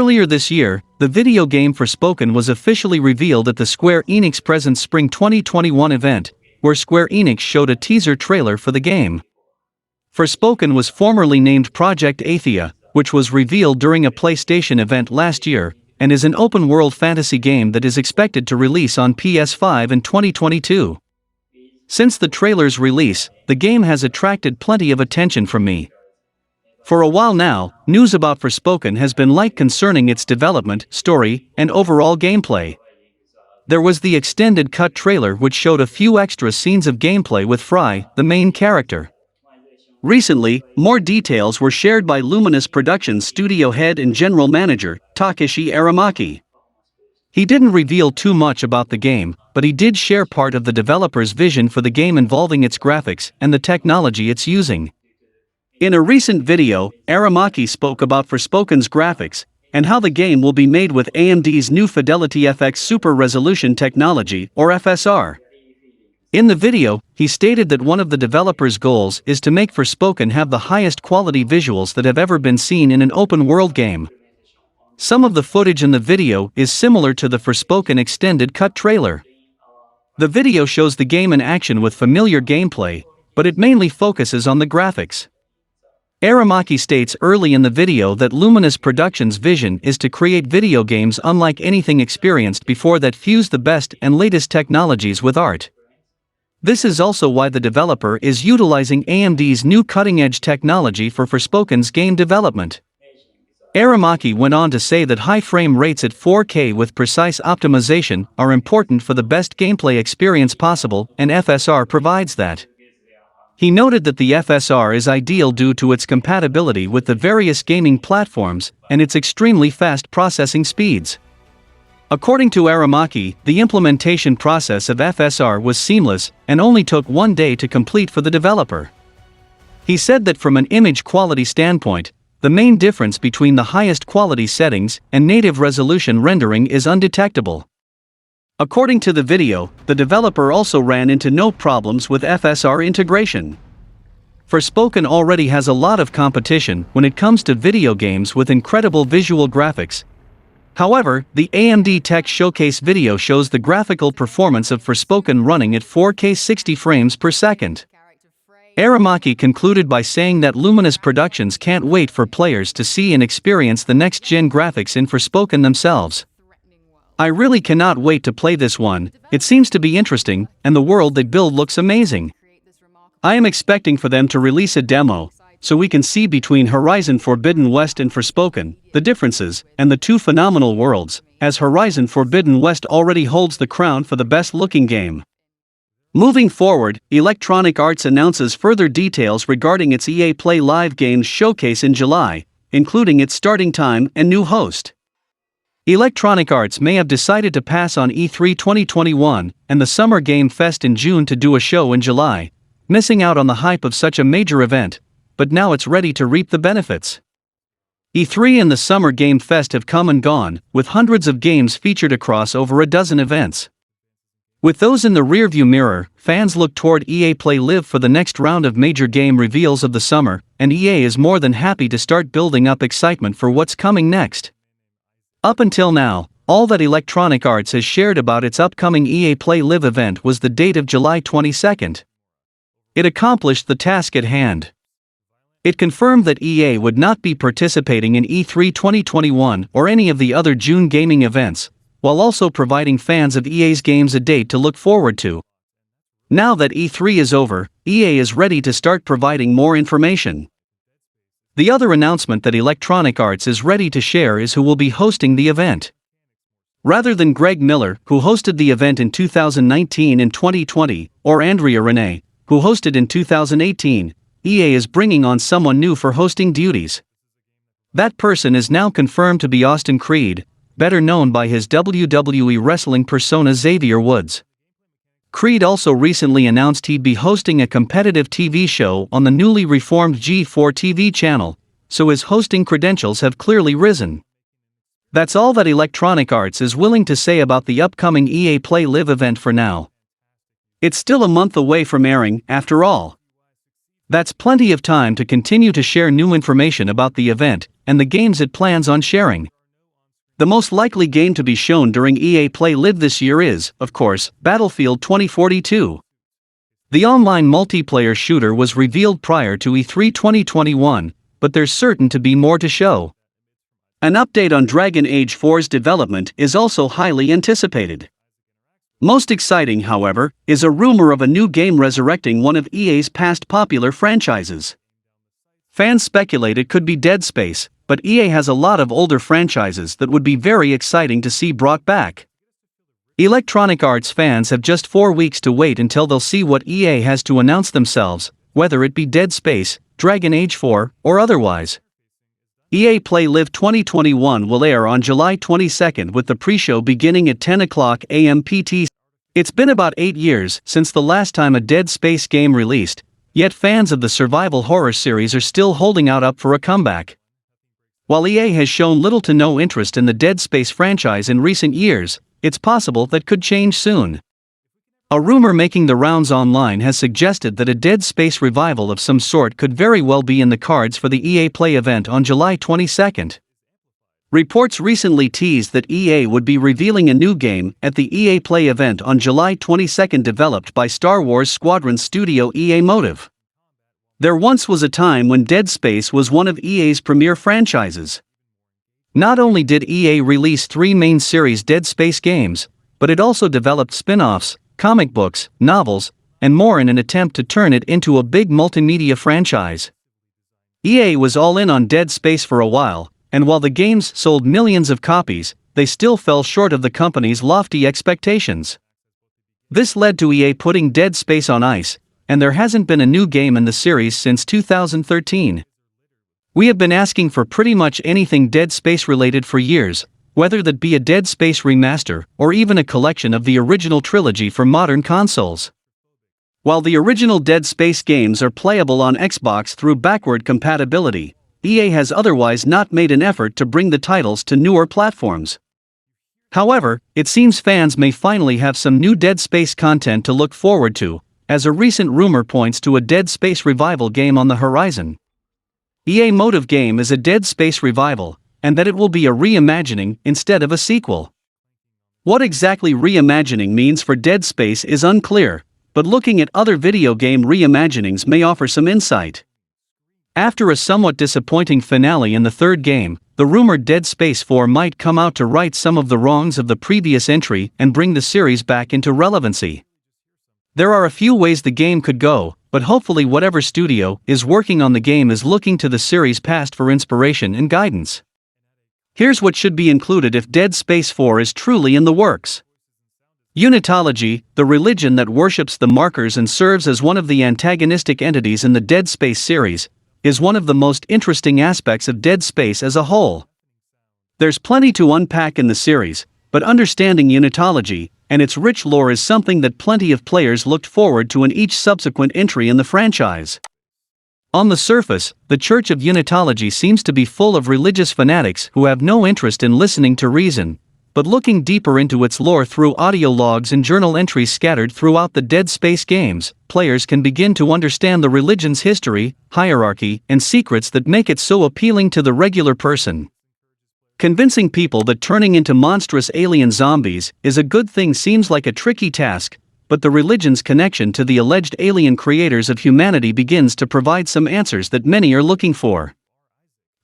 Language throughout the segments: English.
Earlier this year, the video game Forspoken was officially revealed at the Square Enix Presents Spring 2021 event, where Square Enix showed a teaser trailer for the game. Forspoken was formerly named Project Athia, which was revealed during a PlayStation event last year, and is an open-world fantasy game that is expected to release on PS5 in 2022. Since the trailer's release, the game has attracted plenty of attention from me. For a while now, news about Forspoken has been light concerning its development, story, and overall gameplay. There was the extended cut trailer which showed a few extra scenes of gameplay with Fry, the main character. Recently, more details were shared by Luminous Productions studio head and general manager, Takeshi Aramaki. He didn't reveal too much about the game, but he did share part of the developer's vision for the game involving its graphics and the technology it's using. In a recent video, Aramaki spoke about Forspoken's graphics, and how the game will be made with AMD's new Fidelity FX Super Resolution technology, or FSR. In the video, he stated that one of the developer's goals is to make Forspoken have the highest quality visuals that have ever been seen in an open-world game. Some of the footage in the video is similar to the Forspoken extended cut trailer. The video shows the game in action with familiar gameplay, but it mainly focuses on the graphics. Aramaki states early in the video that Luminous Productions' vision is to create video games unlike anything experienced before that fuse the best and latest technologies with art. This is also why the developer is utilizing AMD's new cutting-edge technology for Forspoken's game development. Aramaki went on to say that high frame rates at 4K with precise optimization are important for the best gameplay experience possible, and FSR provides that. He noted that the FSR is ideal due to its compatibility with the various gaming platforms and its extremely fast processing speeds. According to Aramaki, the implementation process of FSR was seamless and only took 1 day to complete for the developer. He said that from an image quality standpoint, the main difference between the highest quality settings and native resolution rendering is undetectable. According to the video, the developer also ran into no problems with FSR integration. Forspoken already has a lot of competition when it comes to video games with incredible visual graphics. However, the AMD Tech Showcase video shows the graphical performance of Forspoken running at 4K 60 frames per second. Aramaki concluded by saying that Luminous Productions can't wait for players to see and experience the next-gen graphics in Forspoken themselves. I really cannot wait to play this one, it seems to be interesting, and the world they build looks amazing. I am expecting for them to release a demo, so we can see between Horizon Forbidden West and Forspoken, the differences, and the two phenomenal worlds, as Horizon Forbidden West already holds the crown for the best-looking game. Moving forward, Electronic Arts announces further details regarding its EA Play Live Games showcase in July, including its starting time and new host. Electronic Arts may have decided to pass on E3 2021 and the Summer Game Fest in June to do a show in July, missing out on the hype of such a major event, but now it's ready to reap the benefits. E3 and the Summer Game Fest have come and gone, with hundreds of games featured across over a dozen events. With those in the rearview mirror, fans look toward EA Play Live for the next round of major game reveals of the summer, and EA is more than happy to start building up excitement for what's coming next. Up until now, all that Electronic Arts has shared about its upcoming EA Play Live event was the date of July 22nd. It accomplished the task at hand. It confirmed that EA would not be participating in E3 2021 or any of the other June gaming events, while also providing fans of EA's games a date to look forward to. Now that E3 is over, EA is ready to start providing more information. The other announcement that Electronic Arts is ready to share is who will be hosting the event. Rather than Greg Miller, who hosted the event in 2019 and 2020, or Andrea Renee, who hosted in 2018, EA is bringing on someone new for hosting duties. That person is now confirmed to be Austin Creed, better known by his WWE wrestling persona Xavier Woods. Creed also recently announced he'd be hosting a competitive TV show on the newly reformed G4 TV channel, so his hosting credentials have clearly risen. That's all that Electronic Arts is willing to say about the upcoming EA Play Live event for now. It's still a month away from airing, after all. That's plenty of time to continue to share new information about the event and the games it plans on sharing. The most likely game to be shown during EA Play Live this year is, of course, Battlefield 2042. The online multiplayer shooter was revealed prior to E3 2021, but there's certain to be more to show. An update on Dragon Age 4's development is also highly anticipated. Most exciting, however, is a rumor of a new game resurrecting one of EA's past popular franchises. Fans speculate it could be Dead Space, but EA has a lot of older franchises that would be very exciting to see brought back. Electronic Arts fans have just 4 weeks to wait until they'll see what EA has to announce themselves, whether it be Dead Space, Dragon Age 4, or otherwise. EA Play Live 2021 will air on July 22 with the pre-show beginning at 10 a.m. PT. It's been about 8 years since the last time a Dead Space game released, yet fans of the survival horror series are still holding out up for a comeback. While EA has shown little to no interest in the Dead Space franchise in recent years, it's possible that could change soon. A rumor making the rounds online has suggested that a Dead Space revival of some sort could very well be in the cards for the EA Play event on July 22. Reports recently teased that EA would be revealing a new game at the EA Play event on July 22 developed by Star Wars Squadron studio EA Motive. There once was a time when Dead Space was one of EA's premier franchises. Not only did EA release 3 main series Dead Space games, but it also developed spin-offs, comic books, novels, and more in an attempt to turn it into a big multimedia franchise. EA was all in on Dead Space for a while, and while the games sold millions of copies, they still fell short of the company's lofty expectations. This led to EA putting Dead Space on ice, and there hasn't been a new game in the series since 2013. We have been asking for pretty much anything Dead Space related for years, whether that be a Dead Space remaster or even a collection of the original trilogy for modern consoles. While the original Dead Space games are playable on Xbox through backward compatibility, EA has otherwise not made an effort to bring the titles to newer platforms. However, it seems fans may finally have some new Dead Space content to look forward to, as a recent rumor points to a Dead Space revival game on the horizon. EA Motive game is a Dead Space revival, and that it will be a reimagining instead of a sequel. What exactly reimagining means for Dead Space is unclear, but looking at other video game reimaginings may offer some insight. After a somewhat disappointing finale in the third game, the rumored Dead Space 4 might come out to right some of the wrongs of the previous entry and bring the series back into relevancy. There are a few ways the game could go, but hopefully whatever studio is working on the game is looking to the series past for inspiration and guidance. Here's what should be included if Dead Space 4 is truly in the works. Unitology, the religion that worships the markers and serves as one of the antagonistic entities in the Dead Space series, is one of the most interesting aspects of Dead Space as a whole. There's plenty to unpack in the series, but understanding Unitology and its rich lore is something that plenty of players looked forward to in each subsequent entry in the franchise. On the surface, the Church of Unitology seems to be full of religious fanatics who have no interest in listening to reason, but looking deeper into its lore through audio logs and journal entries scattered throughout the Dead Space games, players can begin to understand the religion's history, hierarchy, and secrets that make it so appealing to the regular person. Convincing people that turning into monstrous alien zombies is a good thing seems like a tricky task, but the religion's connection to the alleged alien creators of humanity begins to provide some answers that many are looking for.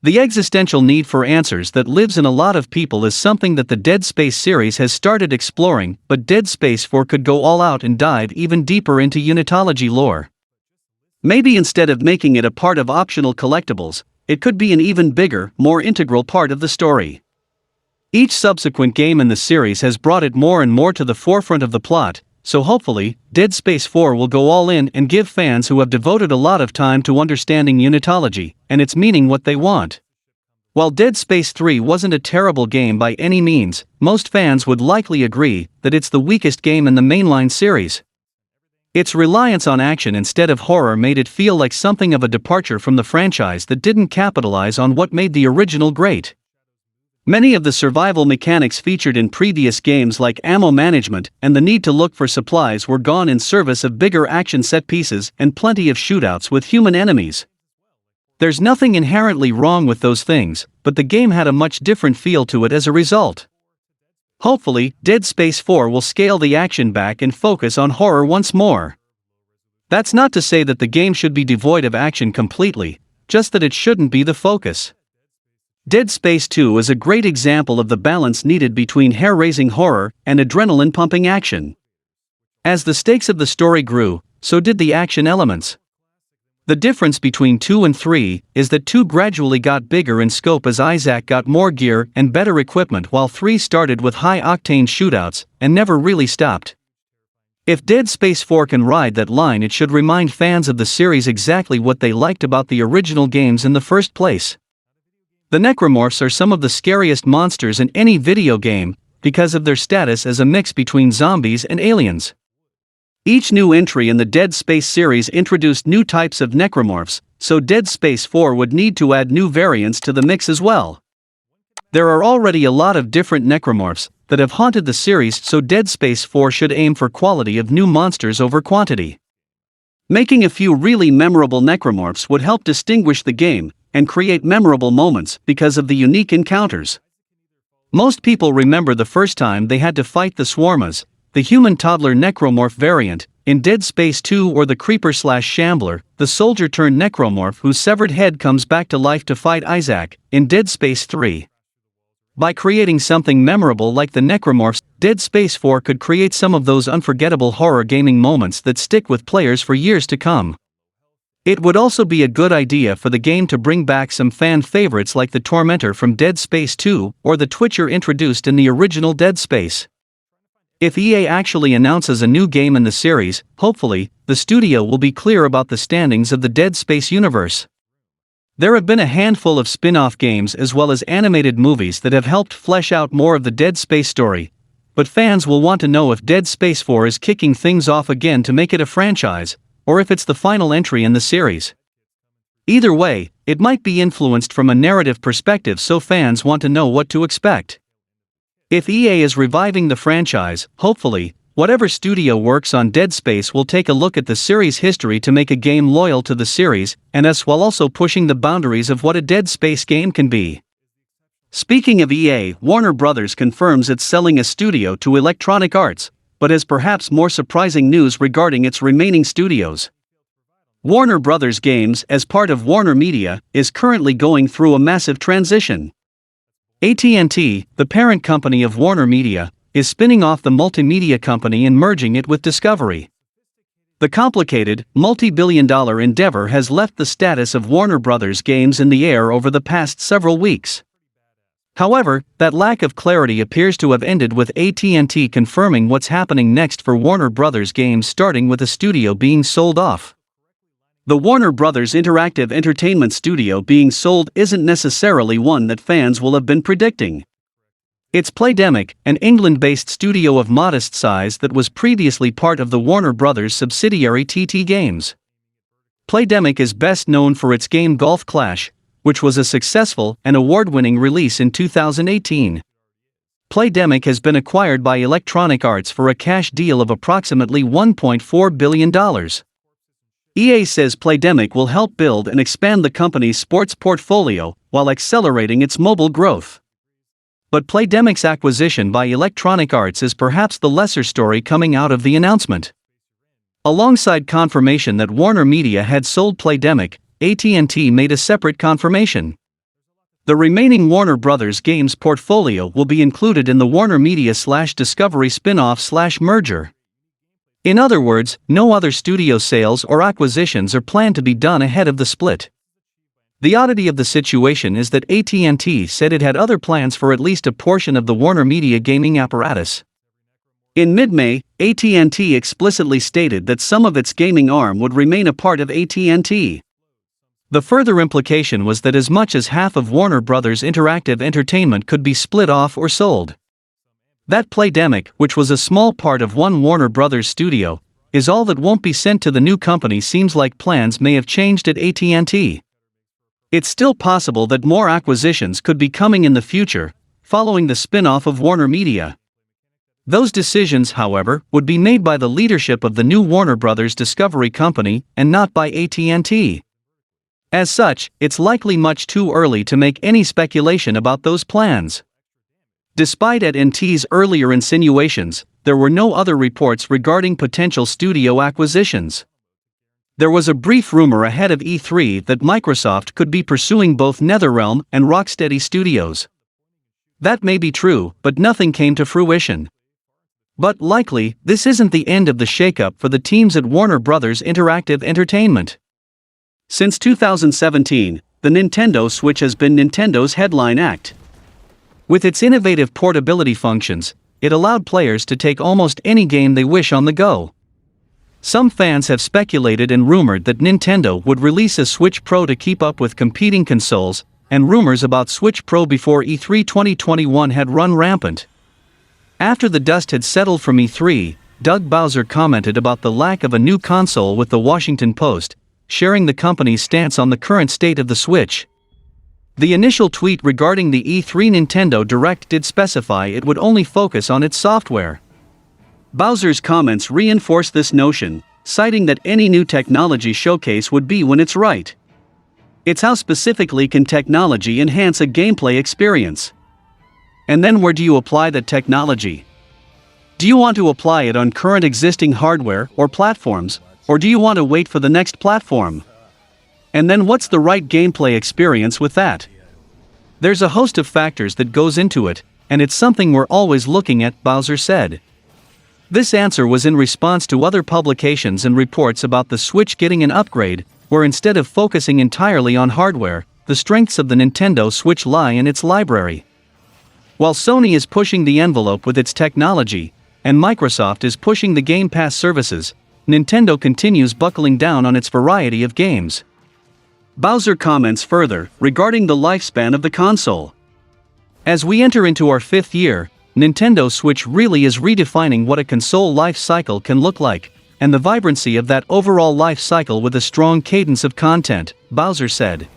The existential need for answers that lives in a lot of people is something that the Dead Space series has started exploring, but Dead Space 4 could go all out and dive even deeper into Unitology lore. Maybe instead of making it a part of optional collectibles, it could be an even bigger, more integral part of the story. Each subsequent game in the series has brought it more and more to the forefront of the plot, so hopefully, Dead Space 4 will go all in and give fans who have devoted a lot of time to understanding Unitology and its meaning what they want. While Dead Space 3 wasn't a terrible game by any means, most fans would likely agree that it's the weakest game in the mainline series. Its reliance on action instead of horror made it feel like something of a departure from the franchise that didn't capitalize on what made the original great. Many of the survival mechanics featured in previous games like ammo management and the need to look for supplies were gone in service of bigger action set pieces and plenty of shootouts with human enemies. There's nothing inherently wrong with those things, but the game had a much different feel to it as a result. Hopefully, Dead Space 4 will scale the action back and focus on horror once more. That's not to say that the game should be devoid of action completely, just that it shouldn't be the focus. Dead Space 2 is a great example of the balance needed between hair-raising horror and adrenaline-pumping action. As the stakes of the story grew, so did the action elements. The difference between 2 and 3 is that 2 gradually got bigger in scope as Isaac got more gear and better equipment, while 3 started with high-octane shootouts and never really stopped. If Dead Space 4 can ride that line, it should remind fans of the series exactly what they liked about the original games in the first place. The necromorphs are some of the scariest monsters in any video game, because of their status as a mix between zombies and aliens. Each new entry in the Dead Space series introduced new types of necromorphs, so Dead Space 4 would need to add new variants to the mix as well. There are already a lot of different necromorphs that have haunted the series, so Dead Space 4 should aim for quality of new monsters over quantity. Making a few really memorable necromorphs would help distinguish the game and create memorable moments because of the unique encounters. Most people remember the first time they had to fight the Swarmas, the human toddler necromorph variant, in Dead Space 2, or the creeper/shambler, the soldier-turned-necromorph whose severed head comes back to life to fight Isaac, in Dead Space 3. By creating something memorable like the necromorphs, Dead Space 4 could create some of those unforgettable horror gaming moments that stick with players for years to come. It would also be a good idea for the game to bring back some fan favorites like the Tormentor from Dead Space 2, or the Twitcher introduced in the original Dead Space. If EA actually announces a new game in the series, hopefully, the studio will be clear about the standings of the Dead Space universe. There have been a handful of spin-off games as well as animated movies that have helped flesh out more of the Dead Space story, but fans will want to know if Dead Space 4 is kicking things off again to make it a franchise, or if it's the final entry in the series. Either way, it might be influenced from a narrative perspective, so fans want to know what to expect. If EA is reviving the franchise, hopefully, whatever studio works on Dead Space will take a look at the series' history to make a game loyal to the series, and us, while also pushing the boundaries of what a Dead Space game can be. Speaking of EA, Warner Bros. Confirms it's selling a studio to Electronic Arts, but has perhaps more surprising news regarding its remaining studios. Warner Bros. Games, as part of Warner Media, is currently going through a massive transition. AT&T, the parent company of Warner Media, is spinning off the multimedia company and merging it with Discovery. The complicated, multi-billion-dollar endeavor has left the status of Warner Bros. Games in the air over the past several weeks. However, that lack of clarity appears to have ended with AT&T confirming what's happening next for Warner Bros. Games, starting with a studio being sold off. The Warner Bros. Interactive Entertainment Studio being sold isn't necessarily one that fans will have been predicting. It's Playdemic, an England-based studio of modest size that was previously part of the Warner Bros. Subsidiary TT Games. Playdemic is best known for its game Golf Clash, which was a successful and award-winning release in 2018. Playdemic has been acquired by Electronic Arts for a cash deal of approximately $1.4 billion. EA says Playdemic will help build and expand the company's sports portfolio while accelerating its mobile growth. But Playdemic's acquisition by Electronic Arts is perhaps the lesser story coming out of the announcement. Alongside confirmation that Warner Media had sold Playdemic, AT&T made a separate confirmation. The remaining Warner Bros. Games portfolio will be included in the Warner Media/Discovery spin-off/merger. In other words, no other studio sales or acquisitions are planned to be done ahead of the split. The oddity of the situation is that AT&T said it had other plans for at least a portion of the Warner Media gaming apparatus. In mid-May, AT&T explicitly stated that some of its gaming arm would remain a part of AT&T. The further implication was that as much as half of Warner Bros. Interactive Entertainment could be split off or sold. That Playdemic, which was a small part of one Warner Bros. studio, is all that won't be sent to the new company. Seems like plans may have changed at AT&T. It's still possible that more acquisitions could be coming in the future, following the spin-off of Warner Media. Those decisions, however, would be made by the leadership of the new Warner Bros. Discovery company and not by AT&T. As such, it's likely much too early to make any speculation about those plans. Despite AT&T's earlier insinuations, there were no other reports regarding potential studio acquisitions. There was a brief rumor ahead of E3 that Microsoft could be pursuing both NetherRealm and Rocksteady Studios. That may be true, but nothing came to fruition. But likely, this isn't the end of the shakeup for the teams at Warner Bros. Interactive Entertainment. Since 2017, the Nintendo Switch has been Nintendo's headline act. With its innovative portability functions, it allowed players to take almost any game they wish on the go. Some fans have speculated and rumored that Nintendo would release a Switch Pro to keep up with competing consoles, and rumors about Switch Pro before E3 2021 had run rampant. After the dust had settled from E3, Doug Bowser commented about the lack of a new console with the Washington Post, sharing the company's stance on the current state of the Switch. The initial tweet regarding the E3 Nintendo Direct did specify it would only focus on its software. Bowser's comments reinforce this notion, citing that any new technology showcase would be when it's right. It's how specifically can technology enhance a gameplay experience. And then where do you apply that technology? Do you want to apply it on current existing hardware or platforms, or do you want to wait for the next platform? And then what's the right gameplay experience with that? There's a host of factors that goes into it, and it's something we're always looking at, Bowser said. This answer was in response to other publications and reports about the Switch getting an upgrade, where instead of focusing entirely on hardware, the strengths of the Nintendo Switch lie in its library. While Sony is pushing the envelope with its technology, and Microsoft is pushing the Game Pass services, Nintendo continues buckling down on its variety of games. Bowser comments further regarding the lifespan of the console. As we enter into our 5th year, Nintendo Switch really is redefining what a console life cycle can look like, and the vibrancy of that overall life cycle with a strong cadence of content, Bowser said.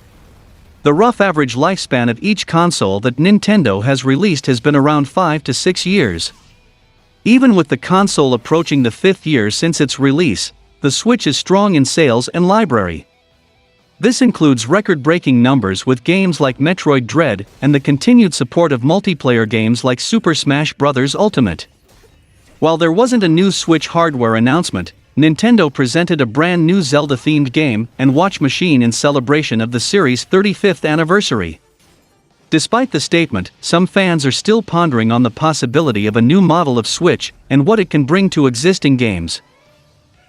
The rough average lifespan of each console that Nintendo has released has been around 5 to 6 years. Even with the console approaching the 5th year since its release, the Switch is strong in sales and library. This includes record-breaking numbers with games like Metroid Dread and the continued support of multiplayer games like Super Smash Bros. Ultimate. While there wasn't a new Switch hardware announcement, Nintendo presented a brand new Zelda-themed game and watch machine in celebration of the series' 35th anniversary. Despite the statement, some fans are still pondering on the possibility of a new model of Switch and what it can bring to existing games.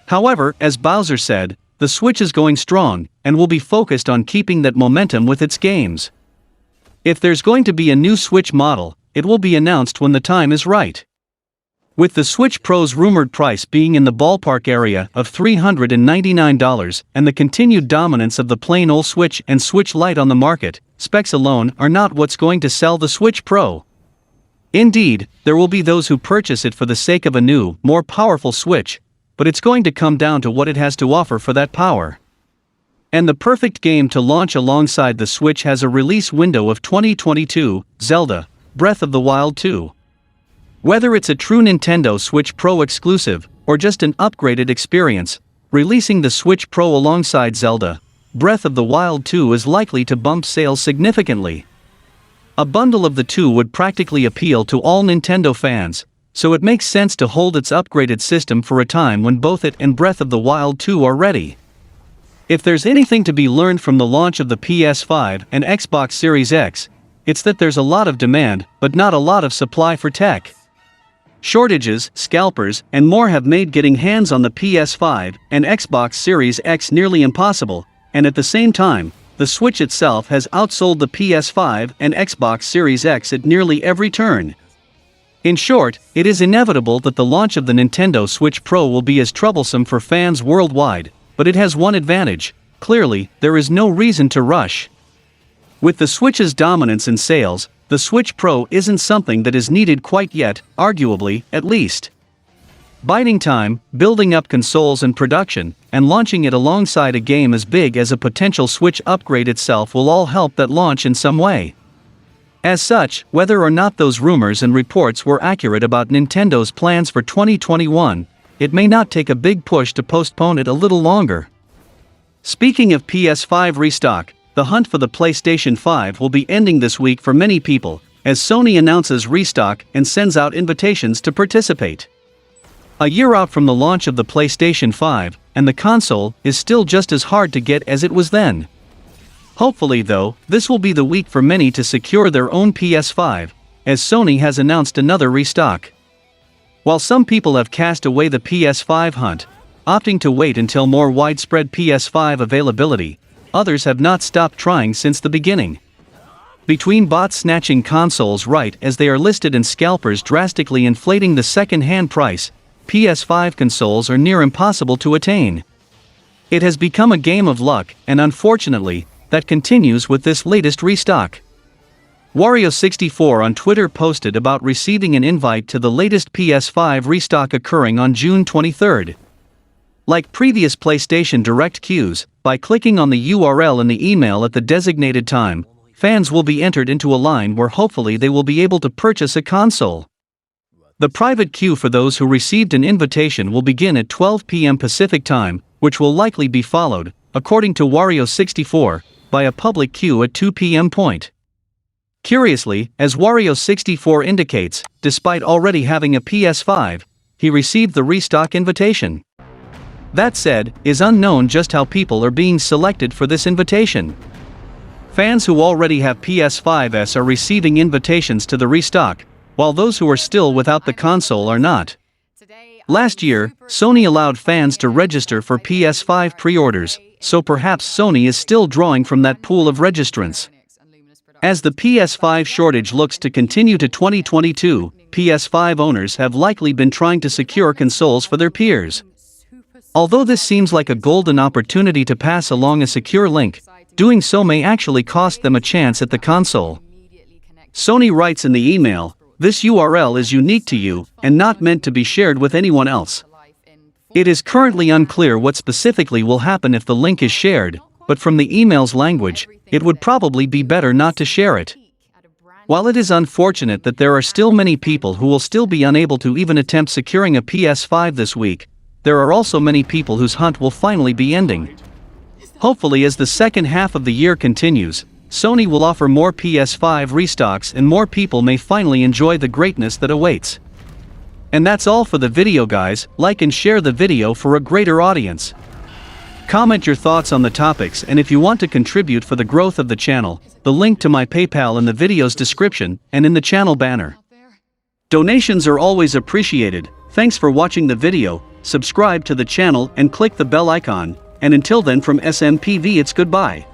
However, as Bowser said, the Switch is going strong, and will be focused on keeping that momentum with its games. If there's going to be a new Switch model, it will be announced when the time is right. With the Switch Pro's rumored price being in the ballpark area of $399 and the continued dominance of the plain old Switch and Switch Lite on the market, specs alone are not what's going to sell the Switch Pro. Indeed, there will be those who purchase it for the sake of a new, more powerful Switch, but it's going to come down to what it has to offer for that power. And the perfect game to launch alongside the Switch has a release window of 2022, Zelda, Breath of the Wild 2. Whether it's a true Nintendo Switch Pro exclusive, or just an upgraded experience, releasing the Switch Pro alongside Zelda, Breath of the Wild 2 is likely to bump sales significantly. A bundle of the two would practically appeal to all Nintendo fans, so it makes sense to hold its upgraded system for a time when both it and Breath of the Wild 2 are ready. If there's anything to be learned from the launch of the PS5 and Xbox Series X, it's that there's a lot of demand, but not a lot of supply for tech. Shortages, scalpers, and more have made getting hands on the PS5 and Xbox Series X nearly impossible, and at the same time, the Switch itself has outsold the PS5 and Xbox Series X at nearly every turn. In short, it is inevitable that the launch of the Nintendo Switch Pro will be as troublesome for fans worldwide, but it has one advantage: clearly, there is no reason to rush. With the Switch's dominance in sales, the Switch Pro isn't something that is needed quite yet, arguably, at least. Biding time, building up consoles and production, and launching it alongside a game as big as a potential Switch upgrade itself will all help that launch in some way. As such, whether or not those rumors and reports were accurate about Nintendo's plans for 2021, it may not take a big push to postpone it a little longer. Speaking of PS5 Restock, the hunt for the PlayStation 5 will be ending this week for many people, as Sony announces Restock and sends out invitations to participate. A year out from the launch of the PlayStation 5, and the console is still just as hard to get as it was then. Hopefully though, this will be the week for many to secure their own PS5, as Sony has announced another restock. While some people have cast away the PS5 hunt, opting to wait until more widespread PS5 availability, others have not stopped trying since the beginning. Between bots snatching consoles right as they are listed and scalpers drastically inflating the second-hand price, PS5 consoles are near impossible to attain. It has become a game of luck, and unfortunately, that continues with this latest restock. Wario64 on Twitter posted about receiving an invite to the latest PS5 restock occurring on June 23. Like previous PlayStation Direct queues, by clicking on the URL in the email at the designated time, fans will be entered into a line where hopefully they will be able to purchase a console. The private queue for those who received an invitation will begin at 12 p.m. Pacific Time, which will likely be followed, according to Wario64, by a public queue at 2 p.m. point. Curiously, as Wario64 indicates, despite already having a PS5, he received the restock invitation. That said, is unknown just how people are being selected for this invitation. Fans who already have PS5s are receiving invitations to the restock, while those who are still without the console are not. Last year, Sony allowed fans to register for PS5 pre-orders, so perhaps Sony is still drawing from that pool of registrants. As the PS5 shortage looks to continue to 2022, PS5 owners have likely been trying to secure consoles for their peers. Although this seems like a golden opportunity to pass along a secure link, doing so may actually cost them a chance at the console. Sony writes in the email, "This URL is unique to you, and not meant to be shared with anyone else." It is currently unclear what specifically will happen if the link is shared, but from the email's language, it would probably be better not to share it. While it is unfortunate that there are still many people who will still be unable to even attempt securing a PS5 this week, there are also many people whose hunt will finally be ending. Hopefully, as the second half of the year continues, Sony will offer more PS5 restocks and more people may finally enjoy the greatness that awaits. And that's all for the video, guys. Like and share the video for a greater audience. Comment your thoughts on the topics, and if you want to contribute for the growth of the channel, the link to my PayPal in the video's description and in the channel banner. Donations are always appreciated. Thanks for watching the video. Subscribe to the channel and click the bell icon, and until then from SMPV it's goodbye.